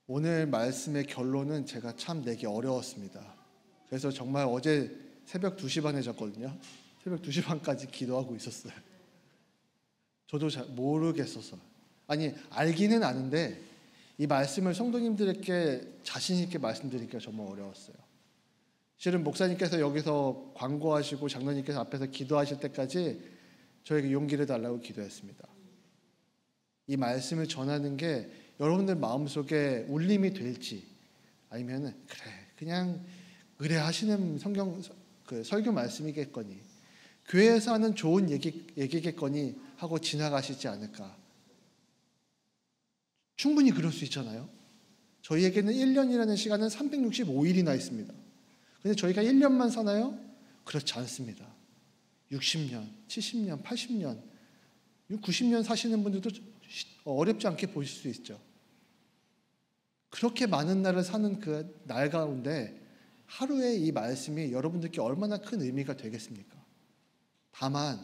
오늘 말씀의 결론은 제가 참 내기 어려웠습니다. 그래서 정말 어제 새벽 2시 반에 잤거든요. 새벽 2시 반까지 기도하고 있었어요. 저도 잘 모르겠었어요. 아니, 알기는 아는데 이 말씀을 성도님들에게 자신 있게 말씀드리기가 정말 어려웠어요. 실은 목사님께서 여기서 광고하시고 장로님께서 앞에서 기도하실 때까지 저에게 용기를 달라고 기도했습니다. 이 말씀을 전하는 게 여러분들 마음속에 울림이 될지, 아니면은 그래 그냥 의뢰하시는 성경 설교 말씀이겠거니, 교회에서 하는 좋은 얘기겠거니 하고 지나가시지 않을까. 충분히 그럴 수 있잖아요. 저희에게는 1년이라는 시간은 365일이나 있습니다. 근데 저희가 1년만 사나요? 그렇지 않습니다. 60년, 70년, 80년, 90년 사시는 분들도 어렵지 않게 보실 수 있죠. 그렇게 많은 날을 사는 그 날 가운데 하루에 이 말씀이 여러분들께 얼마나 큰 의미가 되겠습니까? 다만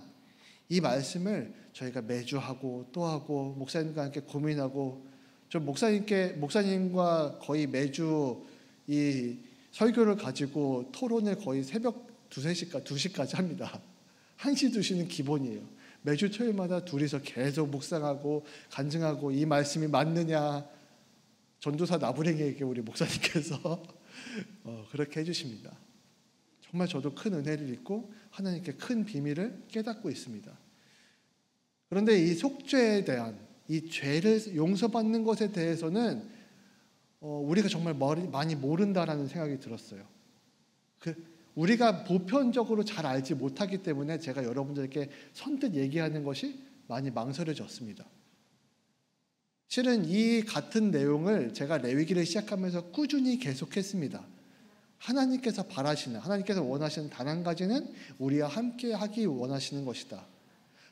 이 말씀을 저희가 매주 하고 또 하고 목사님과 함께 고민하고, 저 목사님과 거의 매주 이 설교를 가지고 토론을 거의 새벽 2시까지 합니다. 1시, 2시는 기본이에요. 매주 토요일마다 둘이서 계속 묵상하고 간증하고 이 말씀이 맞느냐, 전도사 나부랭이에게 우리 목사님께서 그렇게 해주십니다. 정말 저도 큰 은혜를 입고 하나님께 큰 비밀을 깨닫고 있습니다. 그런데 이 속죄에 대한, 이 죄를 용서받는 것에 대해서는 우리가 정말 많이 모른다라는 생각이 들었어요. 우리가 보편적으로 잘 알지 못하기 때문에 제가 여러분들께 선뜻 얘기하는 것이 많이 망설여졌습니다. 실은 이 같은 내용을 제가 레위기를 시작하면서 꾸준히 계속했습니다. 하나님께서 원하시는 단 한 가지는 우리와 함께 하기 원하시는 것이다.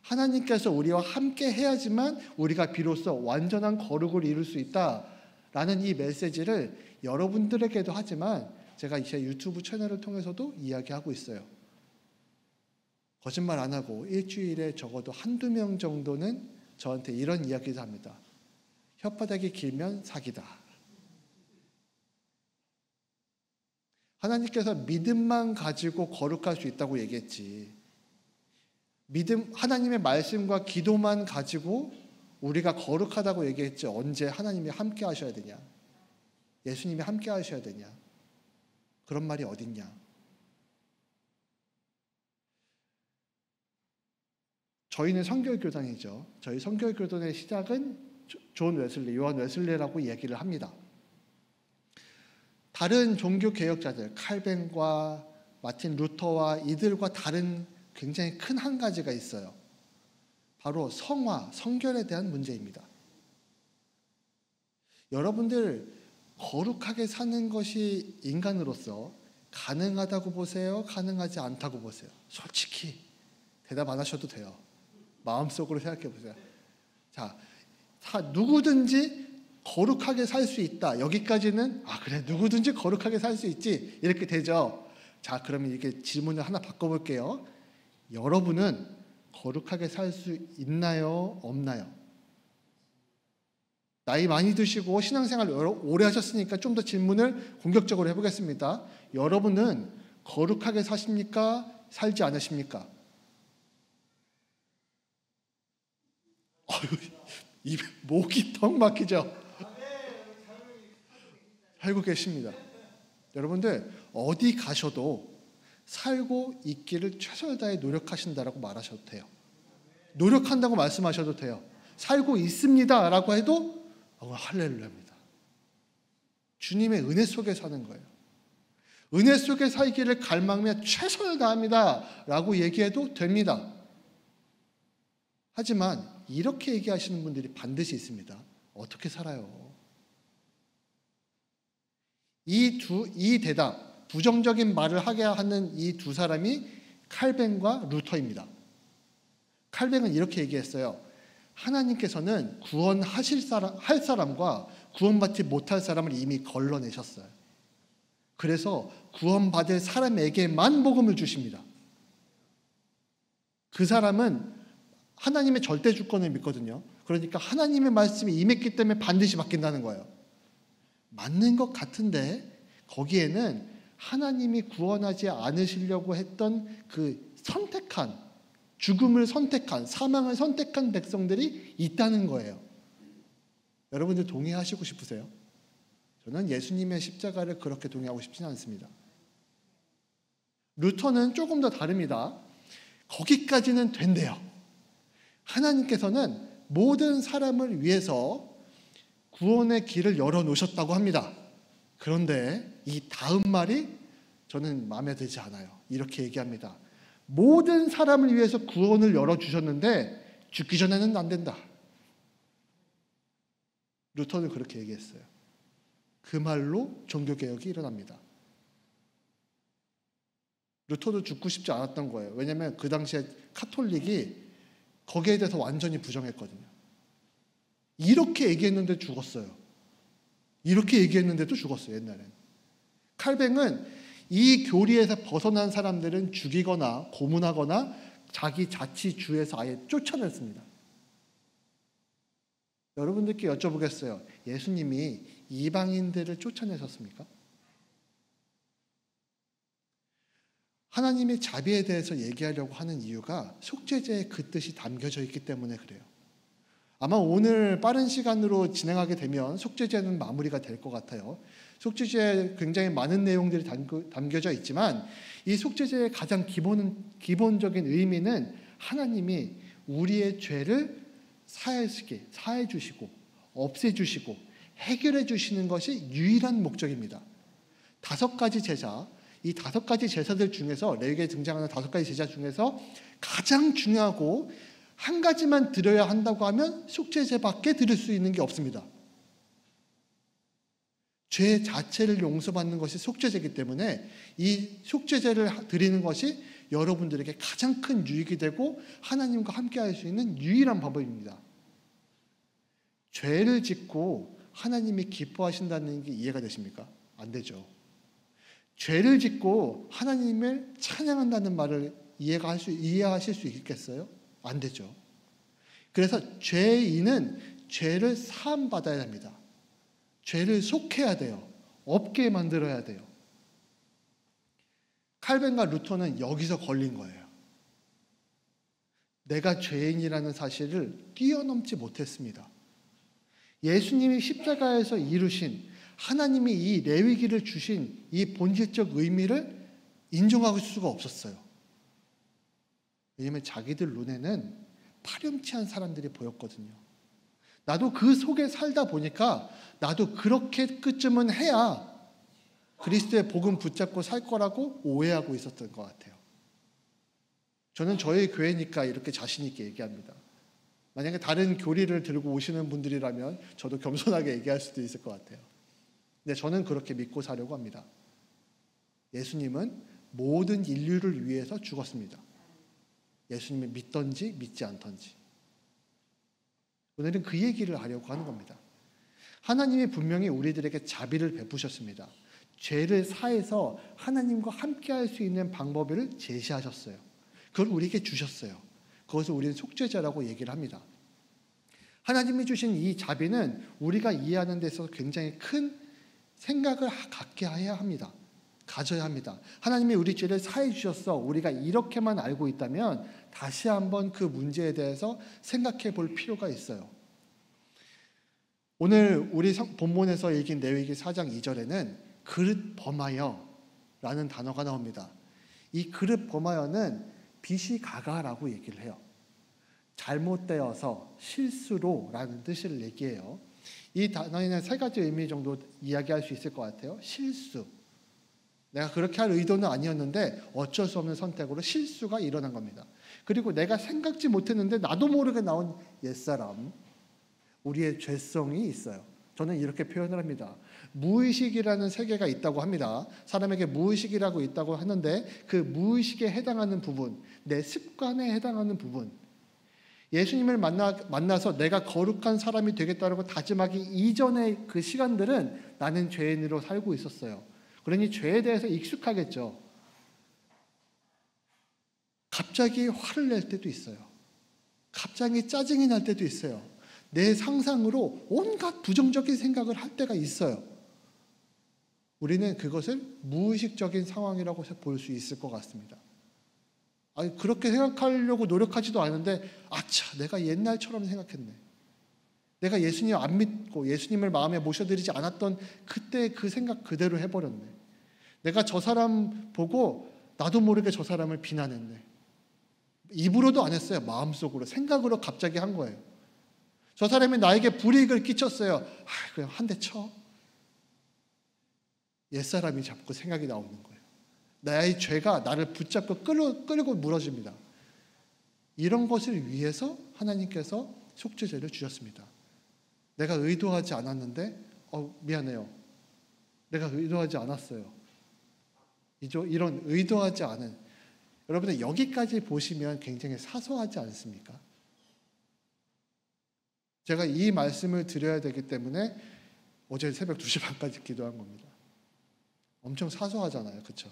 하나님께서 우리와 함께 해야지만 우리가 비로소 완전한 거룩을 이룰 수 있다라는 이 메시지를 여러분들에게도 하지만 제가 제 유튜브 채널을 통해서도 이야기하고 있어요. 거짓말 안 하고 일주일에 적어도 1-2명 정도는 저한테 이런 이야기를 합니다. 혓바닥이 길면 사기다. 하나님께서 믿음만 가지고 거룩할 수 있다고 얘기했지, 하나님의 말씀과 기도만 가지고 우리가 거룩하다고 얘기했지, 언제 하나님이 함께 하셔야 되냐, 예수님이 함께 하셔야 되냐, 그런 말이 어딨냐. 저희는 성결교단이죠. 저희 성결교단의 시작은 요한 웨슬리라고 얘기를 합니다. 다른 종교 개혁자들, 칼뱅과 마틴 루터와 이들과 다른 굉장히 큰 한 가지가 있어요. 바로 성결에 대한 문제입니다. 여러분들 거룩하게 사는 것이 인간으로서 가능하다고 보세요? 가능하지 않다고 보세요? 솔직히 대답 안 하셔도 돼요. 마음속으로 생각해 보세요. 자, 누구든지 거룩하게 살 수 있다. 여기까지는 그래, 누구든지 거룩하게 살 수 있지, 이렇게 되죠. 자, 그러면 이렇게 질문을 하나 바꿔볼게요. 여러분은 거룩하게 살 수 있나요? 없나요? 나이 많이 드시고 신앙생활 오래 하셨으니까 좀 더 질문을 공격적으로 해보겠습니다. 여러분은 거룩하게 사십니까? 살지 않으십니까? 입에 목이 턱 막히죠? 살고 계십니다. 여러분들 어디 가셔도 살고 있기를 최선을 다해 노력하신다라고 말하셔도 돼요. 노력한다고 말씀하셔도 돼요. 살고 있습니다 라고 해도 할렐루야입니다. 주님의 은혜 속에 사는 거예요. 은혜 속에 살기를 갈망하며 최선을 다합니다 라고 얘기해도 됩니다. 하지만 이렇게 얘기하시는 분들이 반드시 있습니다. 어떻게 살아요? 이 대답, 부정적인 말을 하게 하는 이 두 사람이 칼뱅과 루터입니다. 칼뱅은 이렇게 얘기했어요. 하나님께서는 할 사람과 구원받지 못할 사람을 이미 걸러내셨어요. 그래서 구원받을 사람에게만 복음을 주십니다. 그 사람은 하나님의 절대 주권을 믿거든요. 그러니까 하나님의 말씀이 임했기 때문에 반드시 바뀐다는 거예요. 맞는 것 같은데 거기에는 하나님이 구원하지 않으시려고 했던 그 선택한, 죽음을 선택한, 사망을 선택한 백성들이 있다는 거예요. 여러분들 동의하시고 싶으세요? 저는 예수님의 십자가를 그렇게 동의하고 싶지는 않습니다. 루터는 조금 더 다릅니다. 거기까지는 된대요. 하나님께서는 모든 사람을 위해서 구원의 길을 열어놓으셨다고 합니다. 그런데 이 다음 말이 저는 마음에 들지 않아요. 이렇게 얘기합니다. 모든 사람을 위해서 구원을 열어주셨는데 죽기 전에는 안 된다. 루터는 그렇게 얘기했어요. 그 말로 종교개혁이 일어납니다. 루터도 죽고 싶지 않았던 거예요. 왜냐하면 그 당시에 카톨릭이 거기에 대해서 완전히 부정했거든요. 이렇게 얘기했는데 죽었어요. 이렇게 얘기했는데도 죽었어요. 옛날엔. 칼뱅은 이 교리에서 벗어난 사람들은 죽이거나 고문하거나 자기 자치주에서 아예 쫓아냈습니다. 여러분들께 여쭤보겠어요. 예수님이 이방인들을 쫓아내셨습니까? 하나님의 자비에 대해서 얘기하려고 하는 이유가 속죄제에 그 뜻이 담겨져 있기 때문에 그래요. 아마 오늘 빠른 시간으로 진행하게 되면 속죄제는 마무리가 될 것 같아요. 속죄제에 굉장히 많은 내용들이 담겨져 있지만 이 속죄제의 가장 기본적인 의미는 하나님이 우리의 죄를 사해 주시고 없애 주시고 해결해 주시는 것이 유일한 목적입니다. 5가지 제사, 이 5가지 제사들 중에서 레위기에 등장하는 5가지 제사 중에서 가장 중요하고 한 가지만 드려야 한다고 하면 속죄제밖에 드릴 수 있는 게 없습니다. 죄 자체를 용서받는 것이 속죄제이기 때문에 이 속죄제를 드리는 것이 여러분들에게 가장 큰 유익이 되고 하나님과 함께 할 수 있는 유일한 방법입니다. 죄를 짓고 하나님이 기뻐하신다는 게 이해가 되십니까? 안 되죠. 죄를 짓고 하나님을 찬양한다는 말을 이해하실 수 있겠어요? 안 되죠. 그래서 죄인은 죄를 사함받아야 합니다. 죄를 속해야 돼요. 없게 만들어야 돼요. 칼뱅과 루터는 여기서 걸린 거예요. 내가 죄인이라는 사실을 뛰어넘지 못했습니다. 예수님이 십자가에서 이루신 하나님이 이 레위기를 주신 이 본질적 의미를 인정할 수가 없었어요. 왜냐하면 자기들 눈에는 파렴치한 사람들이 보였거든요. 나도 그 속에 살다 보니까 나도 그렇게 끝쯤은 해야 그리스도의 복음 붙잡고 살 거라고 오해하고 있었던 것 같아요. 저는 저희 교회니까 이렇게 자신 있게 얘기합니다. 만약에 다른 교리를 들고 오시는 분들이라면 저도 겸손하게 얘기할 수도 있을 것 같아요. 근데 저는 그렇게 믿고 사려고 합니다. 예수님은 모든 인류를 위해서 죽었습니다. 예수님을 믿던지 믿지 않던지. 오늘은 그 얘기를 하려고 하는 겁니다. 하나님이 분명히 우리들에게 자비를 베푸셨습니다. 죄를 사해서 하나님과 함께할 수 있는 방법을 제시하셨어요. 그걸 우리에게 주셨어요. 그것을 우리는 속죄제라고 얘기를 합니다. 하나님이 주신 이 자비는 우리가 이해하는 데 있어서 굉장히 큰 생각을 갖게 해야 합니다. 가져야 합니다. 하나님이 우리 죄를 사해 주셨어. 우리가 이렇게만 알고 있다면 다시 한번 그 문제에 대해서 생각해 볼 필요가 있어요. 오늘 우리 본문에서 읽은 레위기 4장 2절에는 그릇 범하여라는 단어가 나옵니다. 이 그릇 범하여는 빚이 가가라고 얘기를 해요. 잘못되어서 실수로라는 뜻을 얘기해요. 이 단어에는 3가지 의미 정도 이야기할 수 있을 것 같아요. 실수. 내가 그렇게 할 의도는 아니었는데 어쩔 수 없는 선택으로 실수가 일어난 겁니다. 그리고 내가 생각지 못했는데 나도 모르게 나온 옛사람, 우리의 죄성이 있어요. 저는 이렇게 표현을 합니다. 무의식이라는 세계가 있다고 합니다. 사람에게 무의식이라고 있다고 하는데 그 무의식에 해당하는 부분, 내 습관에 해당하는 부분, 예수님을 만나서 내가 거룩한 사람이 되겠다고 다짐하기 이전의 그 시간들은 나는 죄인으로 살고 있었어요. 그러니 죄에 대해서 익숙하겠죠. 갑자기 화를 낼 때도 있어요. 갑자기 짜증이 날 때도 있어요. 내 상상으로 온갖 부정적인 생각을 할 때가 있어요. 우리는 그것을 무의식적인 상황이라고 볼 수 있을 것 같습니다. 아니, 그렇게 생각하려고 노력하지도 않은데, 아차, 내가 옛날처럼 생각했네. 내가 예수님 안 믿고 예수님을 마음에 모셔드리지 않았던 그때 그 생각 그대로 해버렸네. 내가 저 사람 보고 나도 모르게 저 사람을 비난했네. 입으로도 안 했어요. 마음속으로, 생각으로 갑자기 한 거예요. 저 사람이 나에게 불이익을 끼쳤어요. 그냥 한 대 쳐. 옛사람이 자꾸 생각이 나오는 거예요. 나의 죄가 나를 붙잡고 끌고 물어줍니다. 이런 것을 위해서 하나님께서 속죄제를 주셨습니다. 내가 의도하지 않았는데 미안해요. 내가 의도하지 않았어요. 이런 의도하지 않은, 여러분들 여기까지 보시면 굉장히 사소하지 않습니까? 제가 이 말씀을 드려야 되기 때문에 어제 새벽 2시 반까지 기도한 겁니다. 엄청 사소하잖아요. 그렇죠?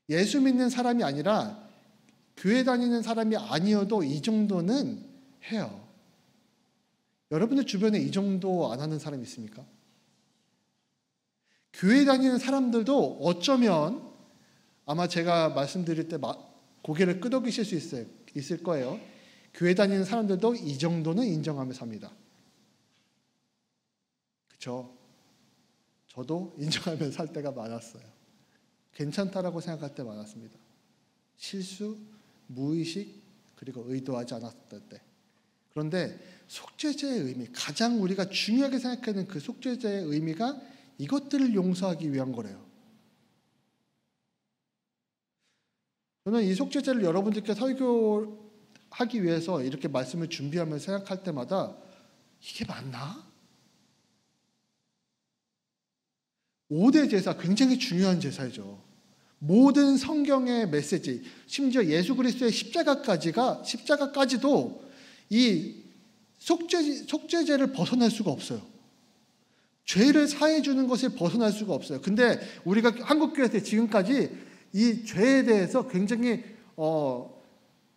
예수 믿는 사람이 아니라 교회 다니는 사람이 아니어도 이 정도는 해요. 여러분들 주변에 이 정도 안 하는 사람 있습니까? 교회 다니는 사람들도 어쩌면 아마 제가 말씀드릴 때 고개를 끄덕이실 수 있을 거예요. 교회 다니는 사람들도 이 정도는 인정하며 삽니다. 그렇죠? 저도 인정하며 살 때가 많았어요. 괜찮다라고 생각할 때 많았습니다. 실수, 무의식, 그리고 의도하지 않았을 때. 그런데 속죄제의 의미, 가장 우리가 중요하게 생각하는 그 속죄제의 의미가 이것들을 용서하기 위한 거래요. 저는 이 속죄제를 여러분들께 설교하기 위해서 이렇게 말씀을 준비하면서 생각할 때마다 이게 맞나? 5대 제사, 굉장히 중요한 제사죠. 모든 성경의 메시지, 심지어 예수 그리스도의 십자가까지도 이 속죄제를 벗어날 수가 없어요. 죄를 사해 주는 것을 벗어날 수가 없어요. 근데 우리가 한국교회에서 지금까지 이 죄에 대해서 굉장히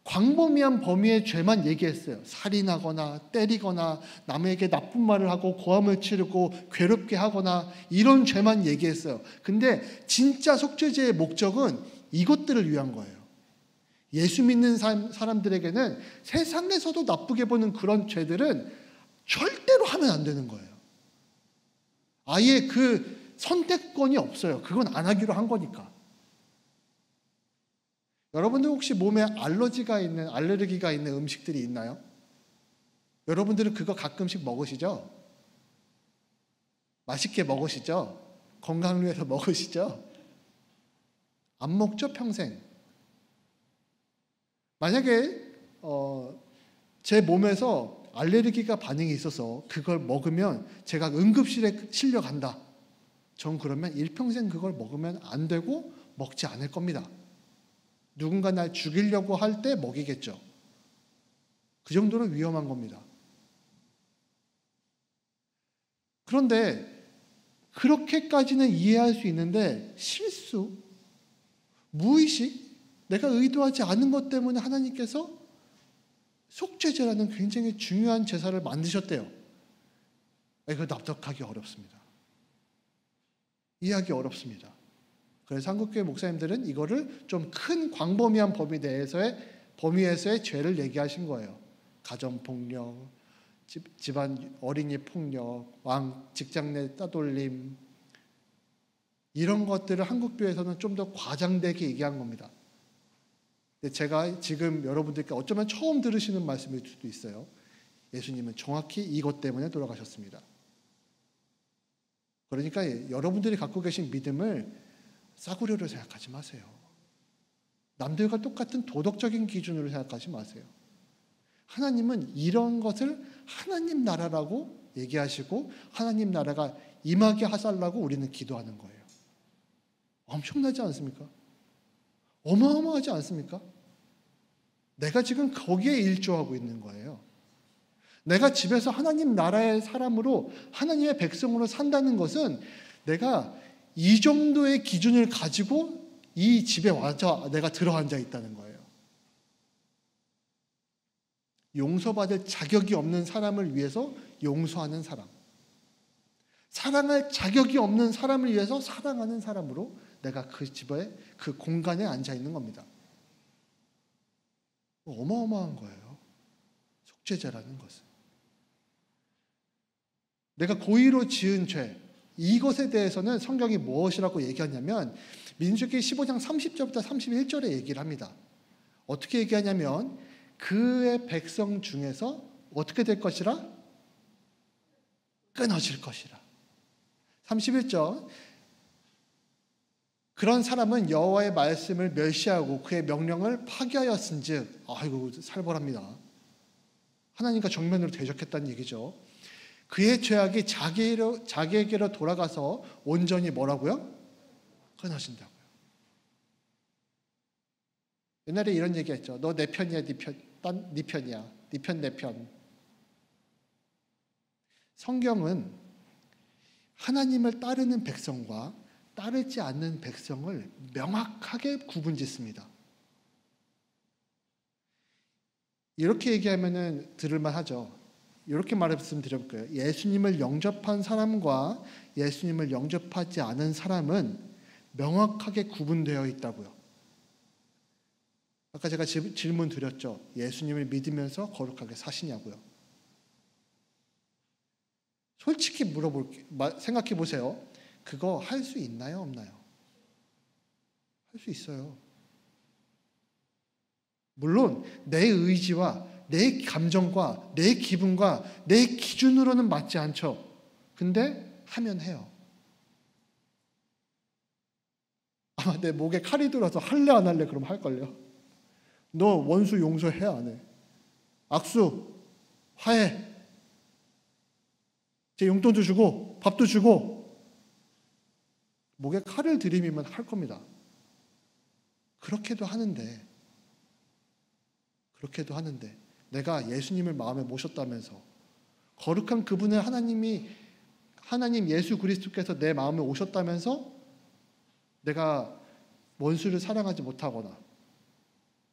광범위한 범위의 죄만 얘기했어요. 살인하거나 때리거나 남에게 나쁜 말을 하고 고함을 치르고 괴롭게 하거나 이런 죄만 얘기했어요. 근데 진짜 속죄제의 목적은 이것들을 위한 거예요. 예수 믿는 사람들에게는 세상에서도 나쁘게 보는 그런 죄들은 절대로 하면 안 되는 거예요. 아예 그 선택권이 없어요. 그건 안 하기로 한 거니까. 여러분들 혹시 몸에 알레르기가 있는 음식들이 있나요? 여러분들은 그거 가끔씩 먹으시죠? 맛있게 먹으시죠? 건강을 위해서 먹으시죠? 안 먹죠, 평생. 만약에 제 몸에서 알레르기가 반응이 있어서 그걸 먹으면 제가 응급실에 실려간다. 전 그러면 일평생 그걸 먹으면 안 되고 먹지 않을 겁니다. 누군가 날 죽이려고 할 때 먹이겠죠. 그 정도로 위험한 겁니다. 그런데 그렇게까지는 이해할 수 있는데 실수, 무의식, 내가 의도하지 않은 것 때문에 하나님께서 속죄제라는 굉장히 중요한 제사를 만드셨대요. 이거 납득하기 어렵습니다. 이해하기 어렵습니다. 그래서 한국교회 목사님들은 이거를 좀 큰 광범위한 범위에서의 죄를 얘기하신 거예요. 가정폭력, 집안 어린이 폭력, 직장 내 따돌림, 이런 것들을 한국교회에서는 좀 더 과장되게 얘기한 겁니다. 근데 제가 지금 여러분들께 어쩌면 처음 들으시는 말씀일 수도 있어요. 예수님은 정확히 이것 때문에 돌아가셨습니다. 그러니까 여러분들이 갖고 계신 믿음을 싸구려로 생각하지 마세요. 남들과 똑같은 도덕적인 기준으로 생각하지 마세요. 하나님은 이런 것을 하나님 나라라고 얘기하시고 하나님 나라가 임하게 하살라고 우리는 기도하는 거예요. 엄청나지 않습니까? 어마어마하지 않습니까? 내가 지금 거기에 일조하고 있는 거예요. 내가 집에서 하나님 나라의 사람으로 하나님의 백성으로 산다는 것은 내가 이 정도의 기준을 가지고 이 집에 와서 내가 들어앉아 있다는 거예요. 용서받을 자격이 없는 사람을 위해서 용서하는 사람. 사랑할 자격이 없는 사람을 위해서 사랑하는 사람으로 내가 그 집에, 그 공간에 앉아 있는 겁니다. 어마어마한 거예요. 속죄제라는 것은. 내가 고의로 지은 죄, 이것에 대해서는 성경이 무엇이라고 얘기하냐면 민수기 15장 30절부터 31절에 얘기를 합니다. 어떻게 얘기하냐면 그의 백성 중에서 어떻게 될 것이라? 끊어질 것이라. 31절, 그런 사람은 여호와의 말씀을 멸시하고 그의 명령을 파기하였은즉, 아이고 살벌합니다. 하나님과 정면으로 대적했다는 얘기죠. 그의 죄악이 자기에게로 돌아가서 온전히 뭐라고요? 끊어진다고요. 옛날에 이런 얘기했죠. 너 내 편이야, 네 편이야, 네 편 내 편. 성경은 하나님을 따르는 백성과 따르지 않는 백성을 명확하게 구분짓습니다. 이렇게 얘기하면은 들을만 하죠. 이렇게 말씀드려볼게요. 예수님을 영접한 사람과 예수님을 영접하지 않은 사람은 명확하게 구분되어 있다고요. 아까 제가 질문 드렸죠. 예수님을 믿으면서 거룩하게 사시냐고요. 솔직히 생각해 보세요. 그거 할 수 있나요, 없나요? 할 수 있어요. 물론 내 의지와 내 감정과 내 기분과 내 기준으로는 맞지 않죠. 근데 하면 해요. 아마 내 목에 칼이 들어서 할래 안 할래 그럼 할걸요. 너 원수 용서해 안 해? 악수, 화해, 제 용돈도 주고 밥도 주고 목에 칼을 들이미면 할 겁니다. 그렇게도 하는데 내가 예수님을 마음에 모셨다면서 거룩한 그분의 하나님 예수 그리스도께서 내 마음에 오셨다면서 내가 원수를 사랑하지 못하거나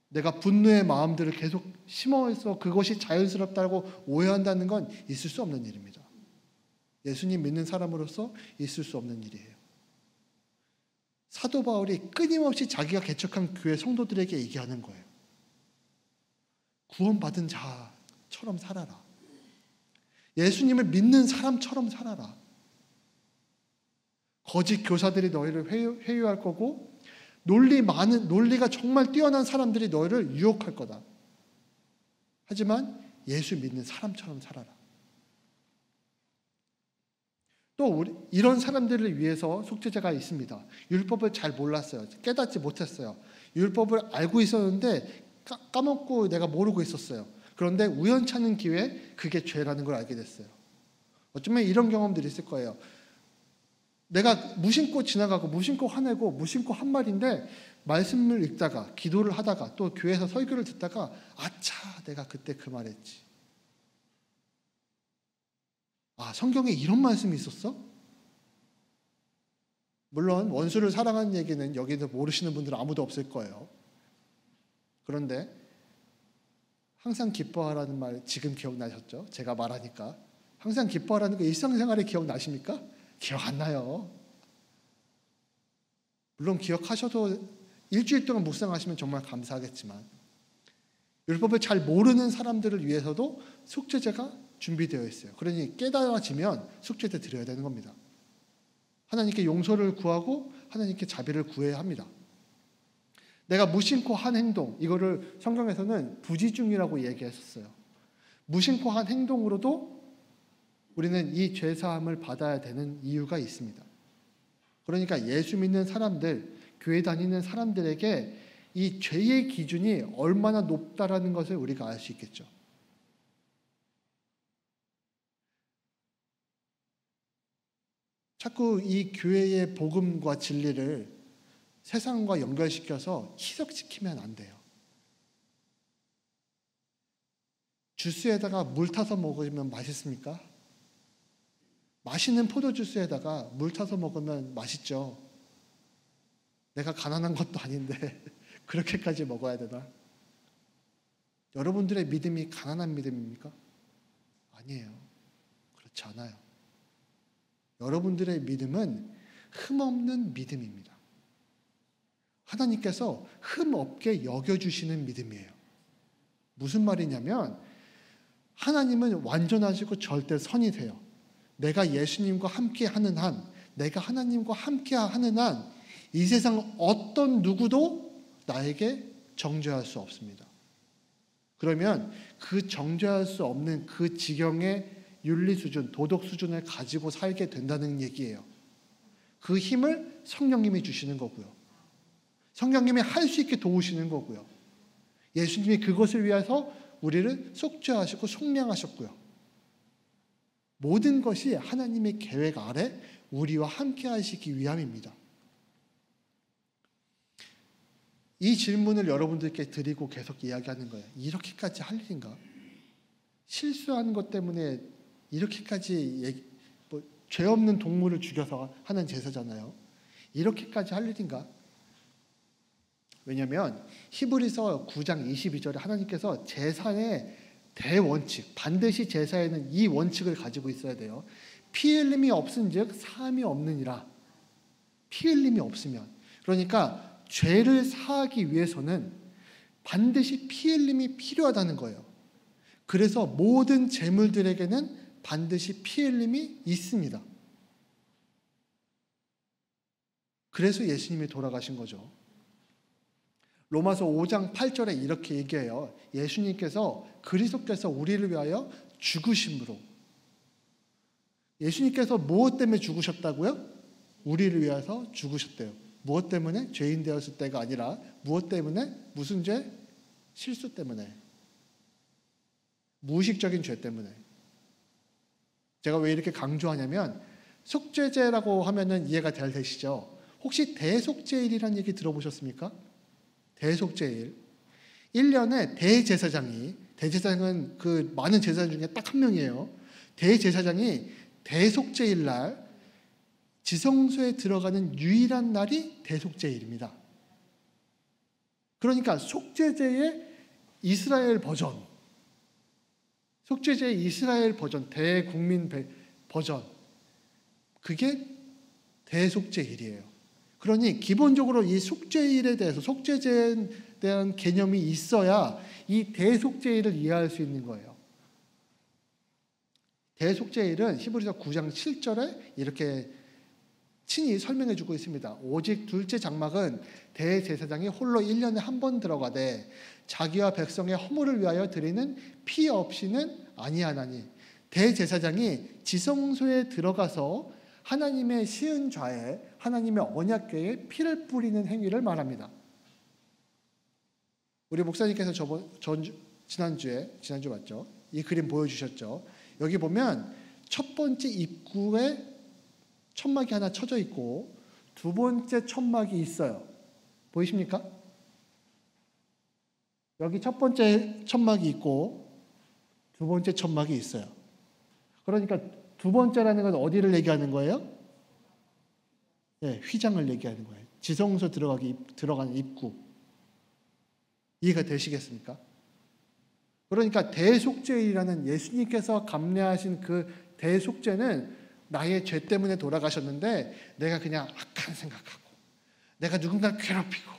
내가 분노의 마음들을 계속 심어서 그것이 자연스럽다고 오해한다는 건 있을 수 없는 일입니다. 예수님 믿는 사람으로서 있을 수 없는 일이에요. 사도 바울이 끊임없이 자기가 개척한 교회 성도들에게 얘기하는 거예요. 구원받은 자처럼 살아라. 예수님을 믿는 사람처럼 살아라. 거짓 교사들이 너희를 회유할 거고 논리가 정말 뛰어난 사람들이 너희를 유혹할 거다. 하지만 예수 믿는 사람처럼 살아라. 또 이런 사람들을 위해서 속죄제가 있습니다. 율법을 잘 몰랐어요. 깨닫지 못했어요. 율법을 알고 있었는데 까먹고 내가 모르고 있었어요. 그런데 우연찮은 기회에 그게 죄라는 걸 알게 됐어요. 어쩌면 이런 경험들이 있을 거예요. 내가 무심코 지나가고 무심코 화내고 무심코 한 말인데 말씀을 읽다가 기도를 하다가 또 교회에서 설교를 듣다가 아차 내가 그때 그 말했지. 아, 성경에 이런 말씀이 있었어? 물론 원수를 사랑하는 얘기는 여기서 모르시는 분들은 아무도 없을 거예요. 그런데 항상 기뻐하라는 말 지금 기억나셨죠? 제가 말하니까. 항상 기뻐하라는 거 일상생활에 기억나십니까? 기억 안 나요. 물론 기억하셔도 일주일 동안 묵상하시면 정말 감사하겠지만 율법을 잘 모르는 사람들을 위해서도 속죄제가 준비되어 있어요. 그러니 깨달아지면 속죄제 드려야 되는 겁니다. 하나님께 용서를 구하고 하나님께 자비를 구해야 합니다. 내가 무심코 한 행동, 이거를 성경에서는 부지중이라고 얘기했었어요. 무심코 한 행동으로도 우리는 이 죄사함을 받아야 되는 이유가 있습니다. 그러니까 예수 믿는 사람들, 교회 다니는 사람들에게 이 죄의 기준이 얼마나 높다라는 것을 우리가 알 수 있겠죠. 자꾸 이 교회의 복음과 진리를 세상과 연결시켜서 희석시키면 안 돼요. 주스에다가 물 타서 먹으면 맛있습니까? 맛있는 포도주스에다가 물 타서 먹으면 맛있죠. 내가 가난한 것도 아닌데 그렇게까지 먹어야 되나? 여러분들의 믿음이 가난한 믿음입니까? 아니에요. 그렇지 않아요. 여러분들의 믿음은 흠없는 믿음입니다. 하나님께서 흠없게 여겨주시는 믿음이에요. 무슨 말이냐면 하나님은 완전하시고 절대 선이세요. 내가 예수님과 함께하는 한, 내가 하나님과 함께하는 한, 이 세상 어떤 누구도 나에게 정죄할 수 없습니다. 그러면 그 정죄할 수 없는 그 지경의 윤리 수준, 도덕 수준을 가지고 살게 된다는 얘기예요. 그 힘을 성령님이 주시는 거고요. 성령님이 할 수 있게 도우시는 거고요. 예수님이 그것을 위해서 우리를 속죄하시고 속량하셨고요. 모든 것이 하나님의 계획 아래 우리와 함께 하시기 위함입니다. 이 질문을 여러분들께 드리고 계속 이야기하는 거예요. 이렇게까지 할 일인가? 실수한 것 때문에 이렇게까지 죄 없는 동물을 죽여서 하는 제사잖아요. 이렇게까지 할 일인가? 왜냐하면 히브리서 9장 22절에 하나님께서 제사의 대원칙, 반드시 제사에는 이 원칙을 가지고 있어야 돼요. 피 흘림이 없은즉 사함이 없느니라. 피 흘림이 없으면, 그러니까 죄를 사하기 위해서는 반드시 피 흘림이 필요하다는 거예요. 그래서 모든 제물들에게는 반드시 피 흘림이 있습니다. 그래서 예수님이 돌아가신 거죠. 로마서 5장 8절에 이렇게 얘기해요. 예수님께서 그리스도께서 우리를 위하여 죽으심으로. 예수님께서 무엇 때문에 죽으셨다고요? 우리를 위해서 죽으셨대요. 무엇 때문에? 죄인 되었을 때가 아니라 무엇 때문에? 무슨 죄? 실수 때문에. 무의식적인 죄 때문에. 제가 왜 이렇게 강조하냐면 속죄제라고 하면은 이해가 잘 되시죠? 혹시 대속죄일이라는 얘기 들어보셨습니까? 대속죄일. 1년에 대제사장은 그 많은 제사장 중에 딱 한 명이에요. 대제사장이 대속죄일 날 지성소에 들어가는 유일한 날이 대속죄일입니다. 그러니까 속죄제의 이스라엘 버전, 속죄제의 이스라엘 버전, 대국민 버전, 그게 대속죄일이에요. 그러니 기본적으로 이 속죄일에 대해서, 속죄제에 대한 개념이 있어야 이 대속죄일을 이해할 수 있는 거예요. 대속죄일은 히브리서 9장 7절에 이렇게 친히 설명해 주고 있습니다. 오직 둘째 장막은 대제사장이 홀로 1년에 한 번 들어가되 자기와 백성의 허물을 위하여 드리는 피 없이는 아니하나니, 대제사장이 지성소에 들어가서 하나님의 시은좌에, 하나님의 언약궤에 피를 뿌리는 행위를 말합니다. 우리 목사님께서 지난주 맞죠? 이 그림 보여주셨죠? 여기 보면 첫 번째 입구에 천막이 하나 쳐져 있고 두 번째 천막이 있어요. 보이십니까? 여기 첫 번째 천막이 있고 두 번째 천막이 있어요. 그러니까 두 번째라는 건 어디를 얘기하는 거예요? 네, 휘장을 얘기하는 거예요. 지성소 들어가는 입구. 이해가 되시겠습니까? 그러니까 대속죄이라는 예수님께서 감내하신 그 대속죄는 나의 죄 때문에 돌아가셨는데 내가 그냥 악한 생각하고 내가 누군가를 괴롭히고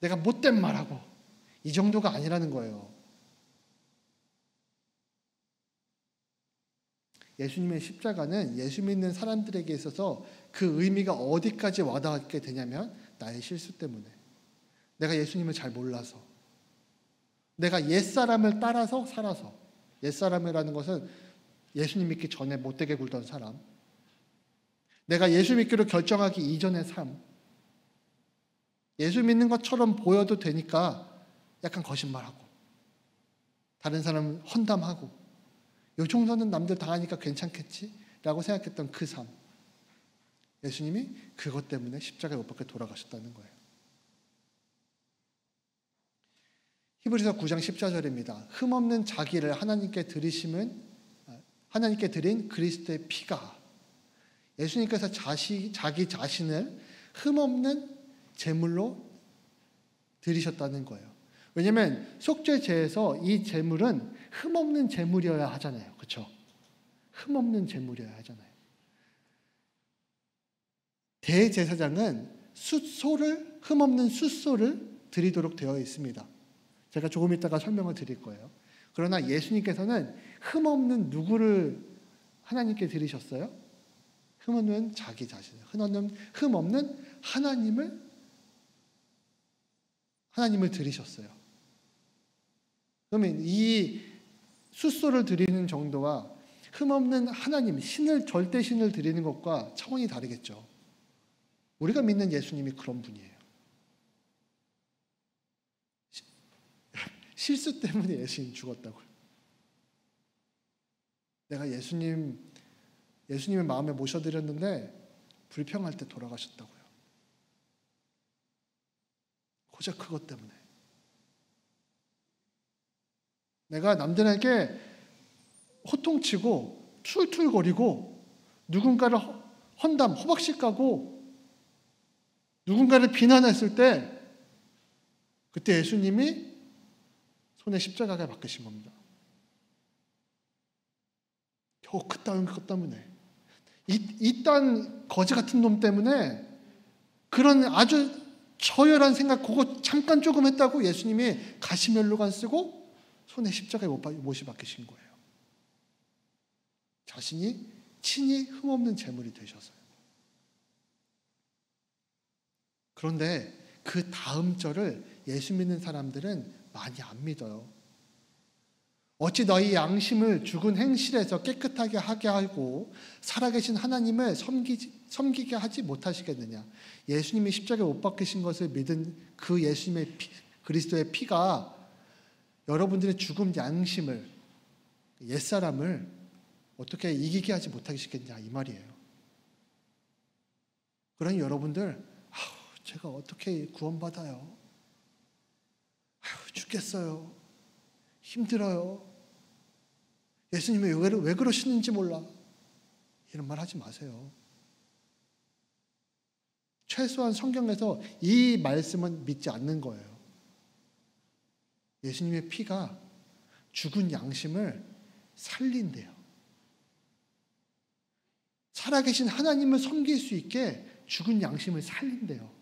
내가 못된 말하고 이 정도가 아니라는 거예요. 예수님의 십자가는 예수 믿는 사람들에게 있어서 그 의미가 어디까지 와닿게 되냐면 나의 실수 때문에, 내가 예수님을 잘 몰라서, 내가 옛사람을 따라서 살아서, 옛사람이라는 것은 예수님 믿기 전에 못되게 굴던 사람, 내가 예수 믿기로 결정하기 이전의 삶, 예수 믿는 것처럼 보여도 되니까 약간 거짓말하고 다른 사람은 헌담하고 요 정도는 남들 당하니까 괜찮겠지라고 생각했던 그 삶, 예수님이 그것 때문에 십자가에 못 박혀 돌아가셨다는 거예요. 히브리서 9장 14절입니다. 흠없는 자기를 하나님께 드린 그리스도의 피가, 예수님께서 자기 자신을 흠없는 제물로 드리셨다는 거예요. 왜냐하면 속죄제에서 이 제물은 흠없는 제물이어야 하잖아요. 그렇죠? 흠없는 제물이어야 하잖아요. 대제사장은 숫소를, 흠없는 숫소를 드리도록 되어 있습니다. 제가 조금 이따가 설명을 드릴 거예요. 그러나 예수님께서는 흠없는 누구를 하나님께 드리셨어요? 흠없는 자기 자신을, 흠없는 하나님을 드리셨어요. 그러면 이 숫소를 드리는 정도와 흠없는 하나님, 절대신을 드리는 것과 차원이 다르겠죠. 우리가 믿는 예수님이 그런 분이에요. 실수 때문에 예수님 죽었다고요. 내가 예수님의 마음에 모셔드렸는데 불평할 때 돌아가셨다고요. 고작 그것 때문에. 내가 남들에게 호통치고 툴툴거리고 누군가를 허박씩 까고 누군가를 비난했을 때 그때 예수님이 손에 십자가가 박히신 겁니다. 겨우 그따위 것 때문에, 이딴 거지 같은 놈 때문에, 그런 아주 저열한 생각 그거 잠깐 조금 했다고 예수님이 가시면류관 쓰고 손에 십자가에 못이 박히신 거예요. 자신이 친히 흠없는 제물이 되셔서요. 그런데 그 다음 절을 예수 믿는 사람들은 많이 안 믿어요. 어찌 너희 양심을 죽은 행실에서 깨끗하게 하게 하고 살아계신 하나님을 섬기게 하지 못하시겠느냐. 예수님이 십자가에 못 박히신 것을 믿은 그 예수님의 그리스도의 피가 여러분들의 죽은 양심을, 옛사람을 어떻게 이기게 하지 못하시겠냐 이 말이에요. 그러니 여러분들, 제가 어떻게 구원받아요? 죽겠어요. 힘들어요. 예수님이 왜 그러시는지 몰라. 이런 말 하지 마세요. 최소한 성경에서 이 말씀은 믿지 않는 거예요. 예수님의 피가 죽은 양심을 살린대요. 살아계신 하나님을 섬길 수 있게 죽은 양심을 살린대요.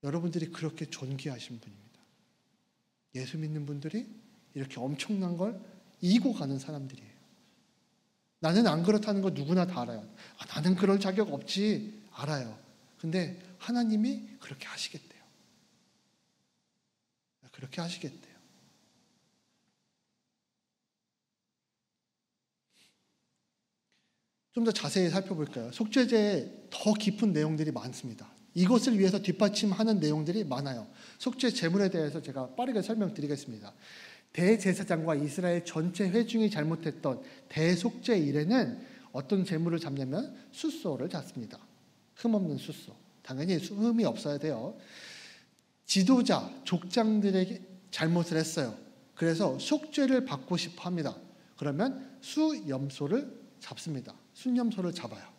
여러분들이 그렇게 존귀하신 분입니다. 예수 믿는 분들이 이렇게 엄청난 걸 이고 가는 사람들이에요. 나는 안 그렇다는 거 누구나 다 알아요. 나는 그럴 자격 없지, 알아요. 근데 하나님이 그렇게 하시겠대요. 그렇게 하시겠대요. 좀 더 자세히 살펴볼까요? 속죄제에 더 깊은 내용들이 많습니다. 이것을 위해서 뒷받침하는 내용들이 많아요. 속죄 제물에 대해서 제가 빠르게 설명드리겠습니다. 대제사장과 이스라엘 전체 회중이 잘못했던 대속죄 일에는 어떤 제물을 잡냐면 숫소를 잡습니다. 흠없는 숫소. 당연히 흠이 없어야 돼요. 지도자, 족장들에게 잘못을 했어요. 그래서 속죄를 받고 싶어 합니다. 그러면 수염소를 잡습니다. 순염소를 잡아요.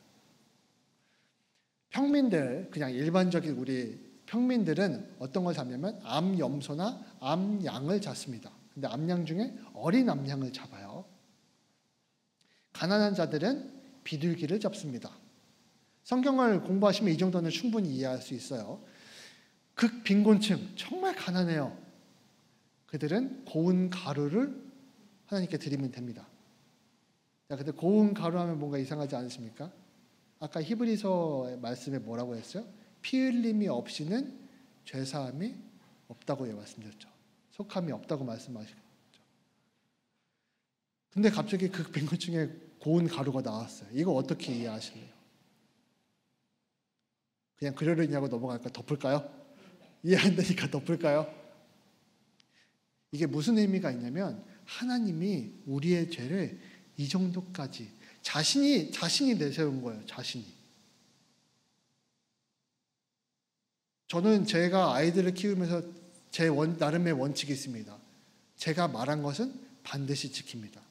평민들, 그냥 일반적인 우리 평민들은 어떤 걸 잡냐면 암염소나 암양을 잡습니다. 근데 암양 중에 어린 암양을 잡아요. 가난한 자들은 비둘기를 잡습니다. 성경을 공부하시면 이 정도는 충분히 이해할 수 있어요. 극빈곤층, 정말 가난해요. 그들은 고운 가루를 하나님께 드리면 됩니다. 자, 근데 고운 가루 하면 뭔가 이상하지 않으십니까? 아까 히브리서의 말씀에 뭐라고 했어요? 피 흘림이 없이는 죄사함이 없다고 말씀드렸죠. 속함이 없다고 말씀하셨죠. 근데 갑자기 그 빈곤층에 고운 가루가 나왔어요. 이거 어떻게 이해하실래요? 그냥 그러려냐고 넘어갈까? 덮을까요? 이해 안 되니까 덮을까요? 이게 무슨 의미가 있냐면 하나님이 우리의 죄를 이 정도까지 자신이 내세운 거예요. 자신이. 저는 제가 아이들을 키우면서 제 나름의 원칙이 있습니다. 제가 말한 것은 반드시 지킵니다.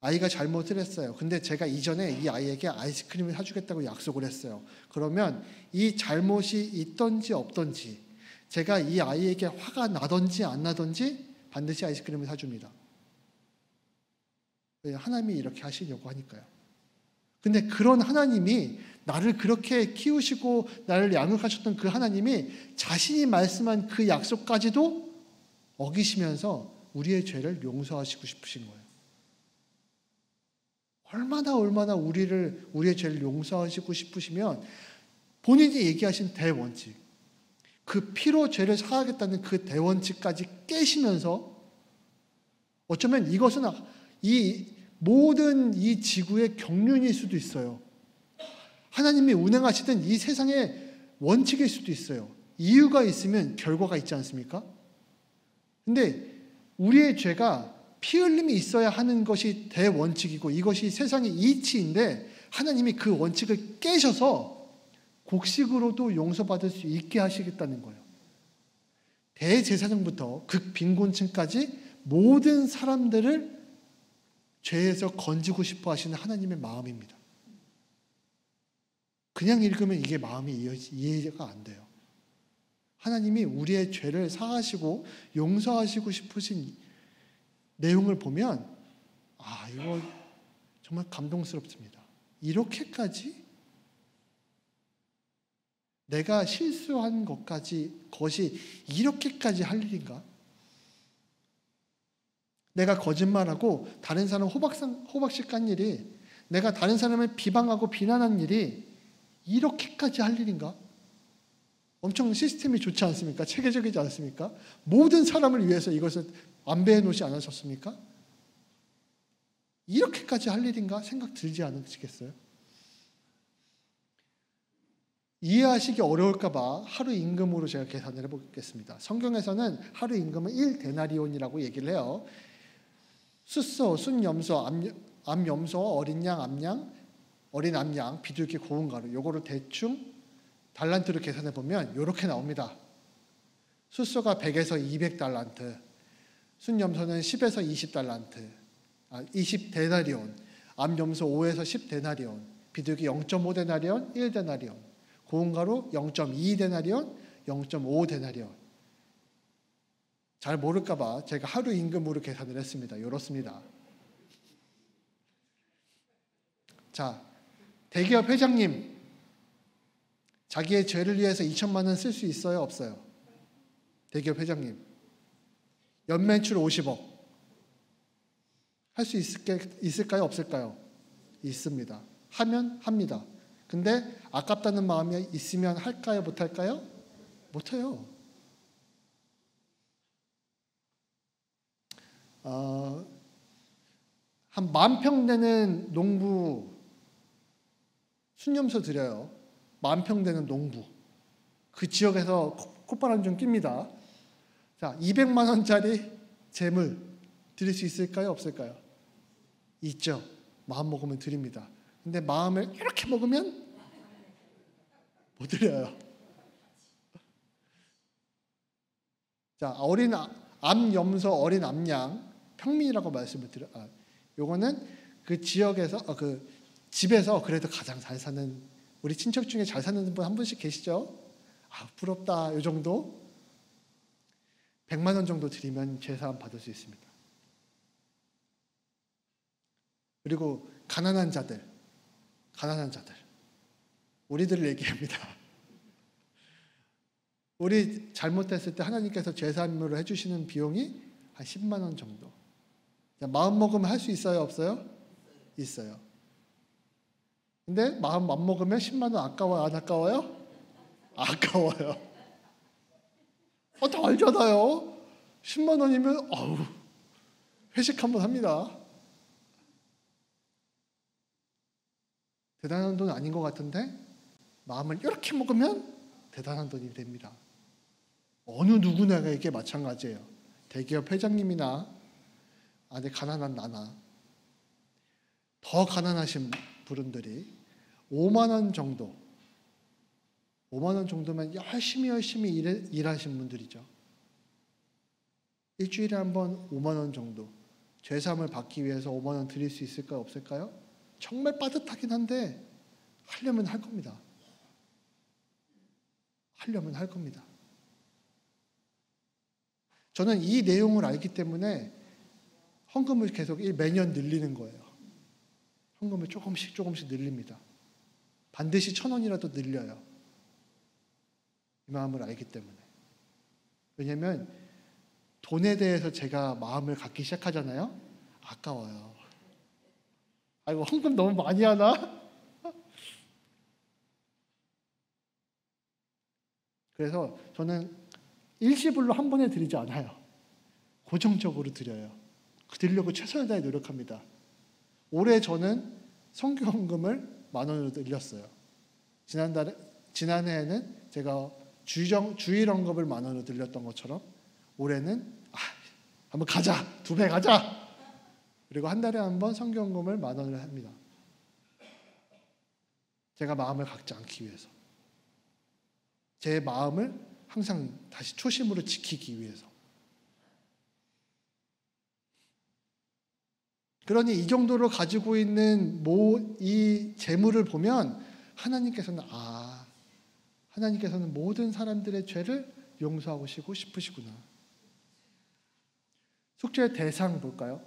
아이가 잘못을 했어요. 근데 제가 이전에 이 아이에게 아이스크림을 사주겠다고 약속을 했어요. 그러면 이 잘못이 있던지 없던지, 제가 이 아이에게 화가 나던지 안 나던지 반드시 아이스크림을 사줍니다. 왜? 하나님이 이렇게 하시려고 하니까요. 근데 그런 하나님이 나를 그렇게 키우시고 나를 양육하셨던 그 하나님이 자신이 말씀한 그 약속까지도 어기시면서 우리의 죄를 용서하시고 싶으신 거예요. 얼마나 우리의 죄를 용서하시고 싶으시면 본인이 얘기하신 대원칙, 그 피로 죄를 사하겠다는 그 대원칙까지 깨시면서 어쩌면 이것은 이 모든 이 지구의 경륜일 수도 있어요. 하나님이 운행하시던 이 세상의 원칙일 수도 있어요. 이유가 있으면 결과가 있지 않습니까? 근데 우리의 죄가 피 흘림이 있어야 하는 것이 대원칙이고 이것이 세상의 이치인데 하나님이 그 원칙을 깨셔서 곡식으로도 용서받을 수 있게 하시겠다는 거예요. 대제사장부터 극빈곤층까지 모든 사람들을 죄에서 건지고 싶어 하시는 하나님의 마음입니다. 그냥 읽으면 이게 마음이 이해가 안 돼요. 하나님이 우리의 죄를 사하시고 용서하시고 싶으신 내용을 보면 이거 정말 감동스럽습니다. 이렇게까지 내가 실수한 것이 이렇게까지 할 일인가? 내가 거짓말하고 다른 사람 호박씨 깐 일이, 내가 다른 사람을 비방하고 비난한 일이 이렇게까지 할 일인가? 엄청 시스템이 좋지 않습니까? 체계적이지 않습니까? 모든 사람을 위해서 이것을 안배해 놓지 않으셨습니까? 이렇게까지 할 일인가 생각 들지 않으시겠어요? 이해하시기 어려울까 봐 하루 임금으로 제가 계산을 해보겠습니다. 성경에서는 하루 임금은 1데나리온이라고 얘기를 해요. 숫소, 순염소, 암염소, 어린 양, 암양, 어린 암양, 비둘기, 고운 가루, 요거를 대충 달란트로 계산해 보면 이렇게 나옵니다. 숫소가 100에서 200달란트, 순염소는 10에서 20달란트, 20데나리온, 암염소 5에서 10데나리온, 비둘기 0.5데나리온, 1데나리온, 고운 가루 0.2데나리온, 0.5데나리온. 잘 모를까 봐 제가 하루 임금으로 계산을 했습니다. 이렇습니다. 자, 대기업 회장님, 자기의 죄를 위해서 2천만 원 쓸 수 있어요? 없어요? 대기업 회장님, 연매출 50억. 할 수 있을까요? 없을까요? 있습니다. 하면 합니다. 근데 아깝다는 마음이 있으면 할까요? 못할까요? 못해요. 한 10,000평 되는 농부 순염소 드려요. 10,000평 되는 농부. 그 지역에서 콧바람 좀 낍니다. 자, 200만 원짜리 재물 드릴 수 있을까요? 없을까요? 있죠. 마음 먹으면 드립니다. 근데 마음을 이렇게 먹으면 못 드려요. 자, 어린 암염소, 어린 암양, 평민이라고 말씀을 드려요. 요거는 그 지역에서, 그 집에서 그래도 가장 잘 사는, 우리 친척 중에 잘 사는 분 한 분씩 계시죠? 부럽다. 요 정도? 100만 원 정도 드리면 제사함 받을 수 있습니다. 그리고 가난한 자들. 우리들을 얘기합니다. 우리 잘못했을 때 하나님께서 제사함으로 해주시는 비용이 한 10만 원 정도. 마음 먹으면 할 수 있어요? 없어요? 있어요. 근데 마음 안 먹으면 10만 원 아까워요? 안 아까워요? 아까워요. 다 알잖아요. 10만 원이면 회식 한번 합니다. 대단한 돈 아닌 것 같은데 마음을 이렇게 먹으면 대단한 돈이 됩니다. 어느 누구나에게 마찬가지예요. 대기업 회장님이나 안에 가난한 나나 더 가난하신 분들이 5만 원 정도면 열심히 일하신 분들이죠. 일주일에 한 번 5만 원 정도 죄사함을 받기 위해서 5만 원 드릴 수 있을까요? 없을까요? 정말 빠듯하긴 한데 하려면 할 겁니다. 저는 이 내용을 알기 때문에 헌금을 계속 매년 늘리는 거예요. 헌금을 조금씩 늘립니다. 반드시 1,000원이라도 늘려요. 이 마음을 알기 때문에. 왜냐하면 돈에 대해서 제가 마음을 갖기 시작하잖아요. 아까워요. 아이고, 헌금 너무 많이 하나? 그래서 저는 일시불로 한 번에 드리지 않아요. 고정적으로 드려요. 드리려고 최선을 다해 노력합니다. 올해 저는 성교헌금을 10,000원으로 늘렸어요. 지난해에는 제가 주일 헌금을 10,000원으로 늘렸던 것처럼 올해는 한번 가자! 2배 가자! 그리고 한 달에 한 번 성교헌금을 10,000원을 합니다. 제가 마음을 갖지 않기 위해서. 제 마음을 항상 다시 초심으로 지키기 위해서. 그러니 이 정도로 가지고 있는 이 재물을 보면 하나님께서는 모든 사람들의 죄를 용서하고 싶으시구나. 속죄의 대상 볼까요?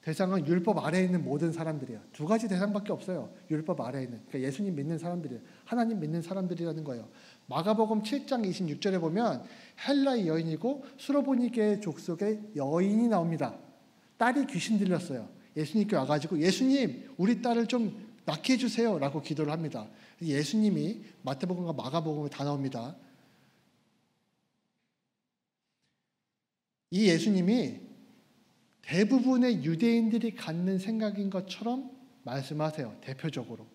대상은 율법 아래에 있는 모든 사람들이에요. 2가지 대상밖에 없어요. 율법 아래에 있는. 그러니까 예수님 믿는 사람들이에요. 하나님 믿는 사람들이라는 거예요. 마가복음 7장 26절에 보면 헬라의 여인이고 수로보니게의 족속의 여인이 나옵니다. 딸이 귀신 들렸어요. 예수님께 와가지고 예수님 우리 딸을 좀 낫게 해주세요 라고 기도를 합니다. 예수님이 마태복음과 마가복음에 다 나옵니다. 이 예수님이 대부분의 유대인들이 갖는 생각인 것처럼 말씀하세요. 대표적으로.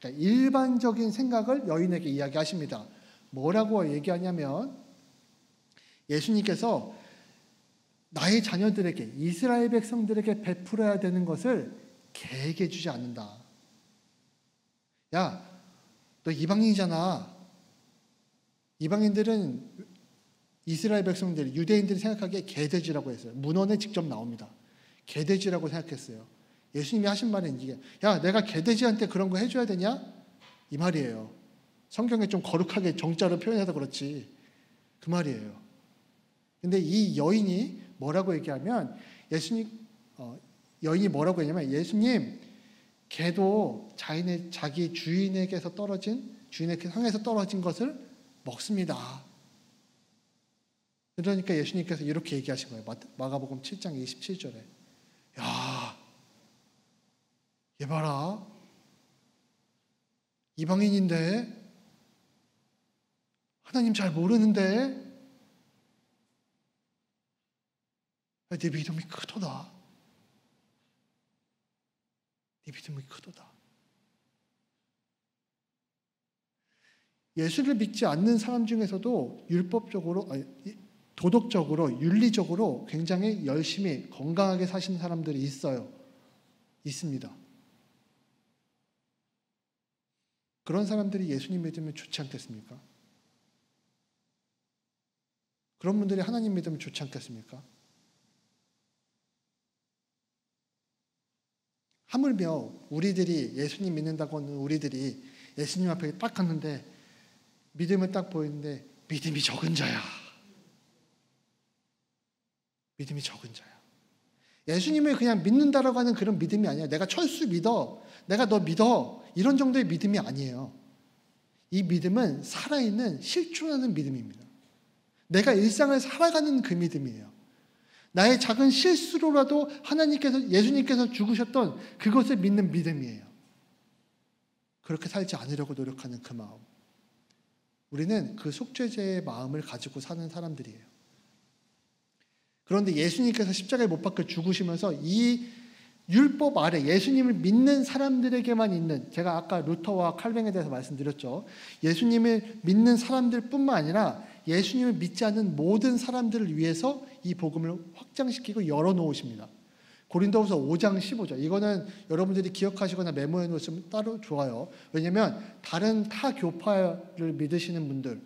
그러니까 일반적인 생각을 여인에게 이야기하십니다. 뭐라고 얘기하냐면 예수님께서 나의 자녀들에게 이스라엘 백성들에게 베풀어야 되는 것을 계획해 주지 않는다. 야, 너 이방인이잖아. 이방인들은 이스라엘 백성들, 유대인들이 생각하기에 개돼지라고 했어요. 문헌에 직접 나옵니다. 개돼지라고 생각했어요. 예수님이 하신 말은 이게, 야, 내가 개돼지한테 그런 거 해줘야 되냐? 이 말이에요. 성경에 좀 거룩하게 정자로 표현해서 그렇지. 그 말이에요. 근데 이 여인이 뭐라고 얘기하면, 여인이 뭐라고 했냐면, 예수님, 개도 자기 주인에게서 주인의 상에서 떨어진 것을 먹습니다. 그러니까 예수님께서 이렇게 얘기하신 거예요. 마가복음 7장 27절에. 야, 얘 봐라. 이방인인데? 하나님 잘 모르는데? 네 믿음이 크도다. 네 믿음이 크도다. 예수를 믿지 않는 사람 중에서도 도덕적으로, 윤리적으로 굉장히 열심히 건강하게 사시는 사람들이 있습니다. 그런 사람들이 예수님 믿으면 좋지 않겠습니까? 그런 분들이 하나님 믿으면 좋지 않겠습니까? 하물며 우리들이 예수님 믿는다고 하는 우리들이 예수님 앞에 딱 갔는데 믿음을 딱 보이는데 믿음이 적은 자야. 믿음이 적은 자야. 예수님을 그냥 믿는다라고 하는 그런 믿음이 아니야. 내가 철수 믿어. 내가 너 믿어. 이런 정도의 믿음이 아니에요. 이 믿음은 살아있는 실존하는 믿음입니다. 내가 일상을 살아가는 그 믿음이에요. 나의 작은 실수로라도 예수님께서 죽으셨던 그것을 믿는 믿음이에요. 그렇게 살지 않으려고 노력하는 그 마음. 우리는 그 속죄제의 마음을 가지고 사는 사람들이에요. 그런데 예수님께서 십자가에 못 박혀 죽으시면서 이 율법 아래 예수님을 믿는 사람들에게만 있는, 제가 아까 루터와 칼뱅에 대해서 말씀드렸죠. 예수님을 믿는 사람들뿐만 아니라 예수님을 믿지 않는 모든 사람들을 위해서 이 복음을 확장시키고 열어놓으십니다. 고린도후서 5장 15절. 이거는 여러분들이 기억하시거나 메모해 놓으시면 따로 좋아요. 왜냐하면 다른 타 교파를 믿으시는 분들,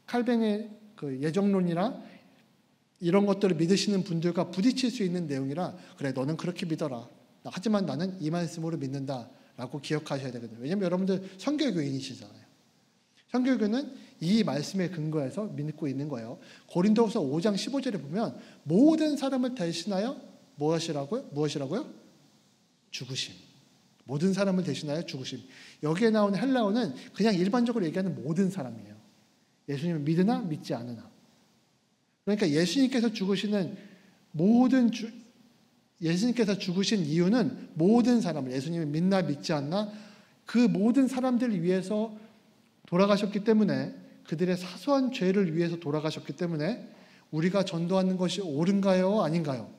칼뱅의 그 예정론이나 이런 것들을 믿으시는 분들과 부딪힐 수 있는 내용이라, 그래 너는 그렇게 믿어라. 하지만 나는 이 말씀으로 믿는다라고 기억하셔야 되거든요. 왜냐하면 여러분들 선교교인이시잖아요. 선교교는 이 말씀에 근거해서 믿고 있는 거예요. 고린도후서 5장 15절에 보면 모든 사람을 대신하여 무엇이라고요? 죽으심. 모든 사람을 대신하여 죽으심. 여기에 나오는 헬라어는 그냥 일반적으로 얘기하는 모든 사람이에요. 예수님을 믿으나 믿지 않으나. 그러니까 예수님께서 죽으신 이유는 모든 사람을, 예수님을 믿나 믿지 않나 그 모든 사람들을 위해서 돌아가셨기 때문에, 그들의 사소한 죄를 위해서 돌아가셨기 때문에 우리가 전도하는 것이 옳은가요? 아닌가요?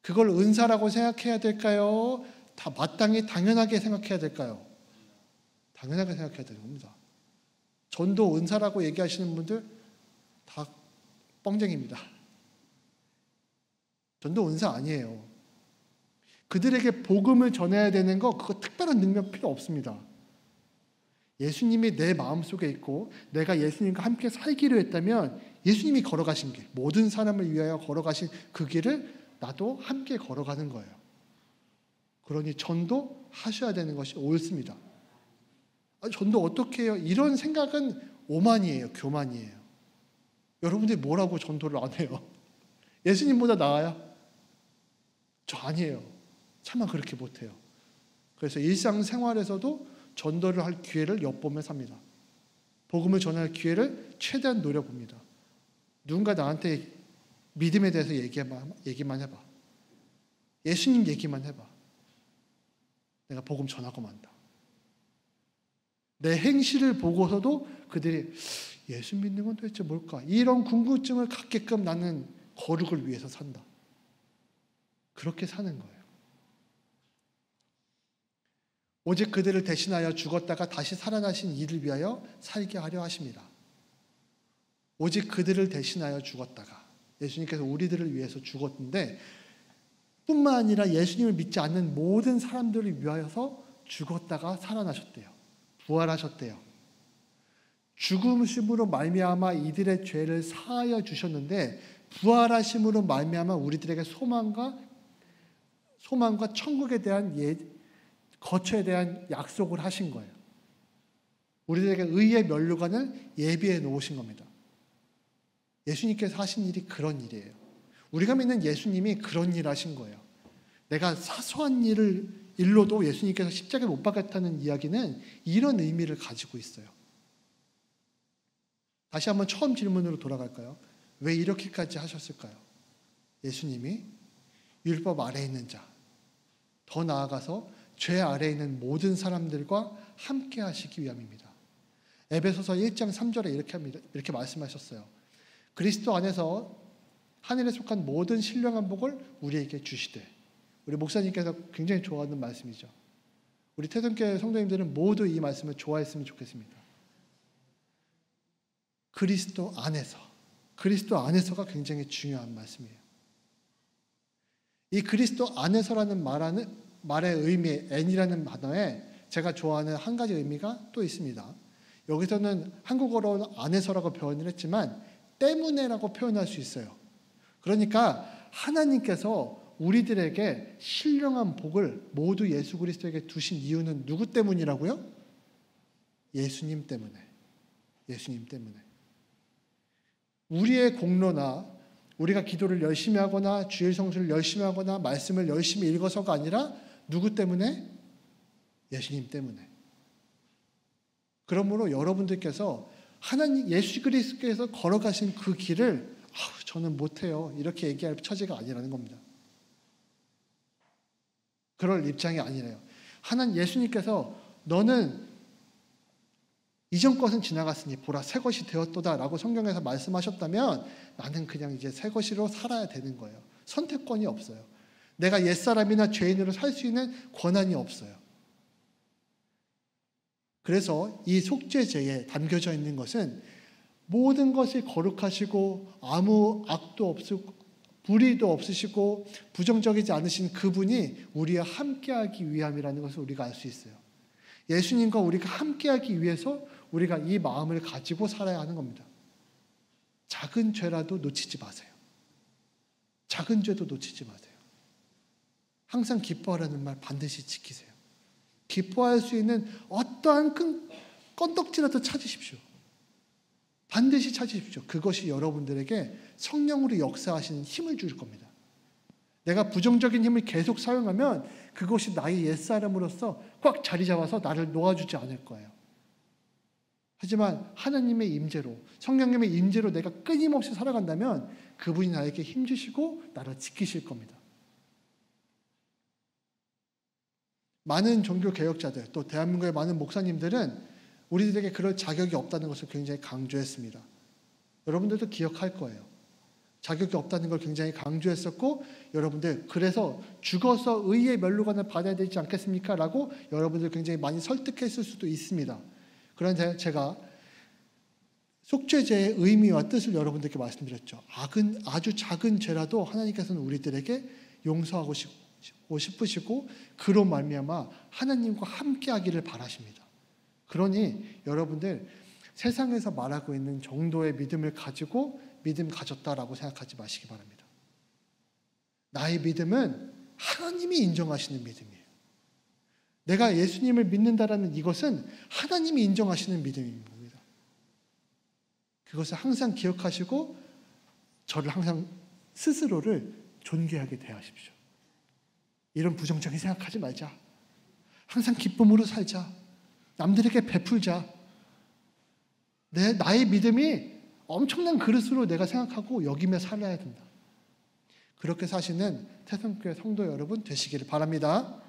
그걸 은사라고 생각해야 될까요? 다 마땅히 당연하게 생각해야 될까요? 당연하게 생각해야 되는 겁니다. 전도 은사라고 얘기하시는 분들 다 뻥쟁입니다. 전도 은사 아니에요. 그들에게 복음을 전해야 되는 거, 그거 특별한 능력 필요 없습니다. 예수님이 내 마음속에 있고 내가 예수님과 함께 살기로 했다면 예수님이 걸어가신 길, 모든 사람을 위하여 걸어가신 그 길을 나도 함께 걸어가는 거예요. 그러니 전도 하셔야 되는 것이 옳습니다. 전도 어떻게 해요? 이런 생각은 오만이에요. 교만이에요. 여러분들이 뭐라고 전도를 안 해요? 예수님보다 나아요? 저 아니에요. 차마 그렇게 못해요. 그래서 일상생활에서도 전도를 할 기회를 엿보며 삽니다. 복음을 전할 기회를 최대한 노려봅니다. 누군가 나한테 믿음에 대해서 얘기만 해봐. 예수님 얘기만 해봐. 내가 복음 전하고 만다. 내 행실을 보고서도 그들이 예수 믿는 건 도대체 뭘까? 이런 궁금증을 갖게끔 나는 거룩을 위해서 산다. 그렇게 사는 거예요. 오직 그들을 대신하여 죽었다가 다시 살아나신 이를 위하여 살게 하려 하십니다. 오직 그들을 대신하여 죽었다가, 예수님께서 우리들을 위해서 죽었는데 뿐만 아니라 예수님을 믿지 않는 모든 사람들을 위하여서 죽었다가 살아나셨대요. 부활하셨대요. 죽으심으로 말미암아 이들의 죄를 사하여 주셨는데 부활하심으로 말미암아 우리들에게 소망과 천국에 대한 거처에 대한 약속을 하신 거예요. 우리들에게 의의 면류관을 예비해 놓으신 겁니다. 예수님께서 하신 일이 그런 일이에요. 우리가 믿는 예수님이 그런 일을 하신 거예요. 내가 사소한 일로도 예수님께서 십자가에 못 박았다는 이야기는 이런 의미를 가지고 있어요. 다시 한번 처음 질문으로 돌아갈까요? 왜 이렇게까지 하셨을까요? 예수님이 율법 아래에 있는 자, 더 나아가서 죄 아래에 있는 모든 사람들과 함께 하시기 위함입니다. 에베소서 1장 3절에 이렇게 말씀하셨어요. 그리스도 안에서 하늘에 속한 모든 신령한 복을 우리에게 주시되, 우리 목사님께서 굉장히 좋아하는 말씀이죠. 우리 태동교회 성도님들은 모두 이 말씀을 좋아했으면 좋겠습니다. 그리스도 안에서가 굉장히 중요한 말씀이에요. 이 그리스도 안에서라는 말의 의미, n이라는 단어에 제가 좋아하는 한 가지 의미가 또 있습니다. 여기서는 한국어로 안에서라고 표현을 했지만 때문에라고 표현할 수 있어요. 그러니까 하나님께서 우리들에게 신령한 복을 모두 예수 그리스도에게 두신 이유는 누구 때문이라고요? 예수님 때문에. 예수님 때문에. 우리의 공로나 우리가 기도를 열심히 하거나 주일 성수를 열심히 하거나 말씀을 열심히 읽어서가 아니라 누구 때문에? 예수님 때문에. 그러므로 여러분들께서 하나님 예수 그리스도께서 걸어가신 그 길을 저는 못해요, 이렇게 얘기할 처지가 아니라는 겁니다. 그럴 입장이 아니래요. 하나님 예수님께서 너는 이전 것은 지나갔으니 보라 새 것이 되었도다 라고 성경에서 말씀하셨다면 나는 그냥 이제 새 것으로 살아야 되는 거예요. 선택권이 없어요. 내가 옛사람이나 죄인으로 살 수 있는 권한이 없어요. 그래서 이 속죄제에 담겨져 있는 것은 모든 것이 거룩하시고 아무 악도 없으고 불의도 없으시고 부정적이지 않으신 그분이 우리와 함께하기 위함이라는 것을 우리가 알 수 있어요. 예수님과 우리가 함께하기 위해서 우리가 이 마음을 가지고 살아야 하는 겁니다. 작은 죄라도 놓치지 마세요. 작은 죄도 놓치지 마세요. 항상 기뻐하라는 말 반드시 지키세요. 기뻐할 수 있는 어떠한 큰 건덕지라도 찾으십시오. 반드시 찾으십시오. 그것이 여러분들에게 성령으로 역사하시는 힘을 줄 겁니다. 내가 부정적인 힘을 계속 사용하면 그것이 나의 옛사람으로서 꽉 자리 잡아서 나를 놓아주지 않을 거예요. 하지만 하나님의 임재로, 성령님의 임재로 내가 끊임없이 살아간다면 그분이 나에게 힘주시고 나를 지키실 겁니다. 많은 종교 개혁자들, 또 대한민국의 많은 목사님들은 우리들에게 그럴 자격이 없다는 것을 굉장히 강조했습니다. 여러분들도 기억할 거예요. 자격이 없다는 걸 굉장히 강조했었고, 여러분들 그래서 죽어서 의의 멸류관을 받아야 되지 않겠습니까? 라고 여러분들 굉장히 많이 설득했을 수도 있습니다. 그런데 제가 속죄제의 의미와 뜻을 여러분들께 말씀드렸죠. 아주 작은 죄라도 하나님께서는 우리들에게 용서하고 싶으시고 그로 말미암아 하나님과 함께하기를 바라십니다. 그러니 여러분들 세상에서 말하고 있는 정도의 믿음을 가지고 믿음 가졌다라고 생각하지 마시기 바랍니다. 나의 믿음은 하나님이 인정하시는 믿음이에요. 내가 예수님을 믿는다라는 이것은 하나님이 인정하시는 믿음입니다. 그것을 항상 기억하시고 저를 항상 스스로를 존귀하게 대하십시오. 이런 부정적인 생각하지 말자. 항상 기쁨으로 살자. 남들에게 베풀자. 나의 믿음이 엄청난 그릇으로 내가 생각하고 여기며 살아야 된다. 그렇게 사시는 태성교회 성도 여러분 되시기를 바랍니다.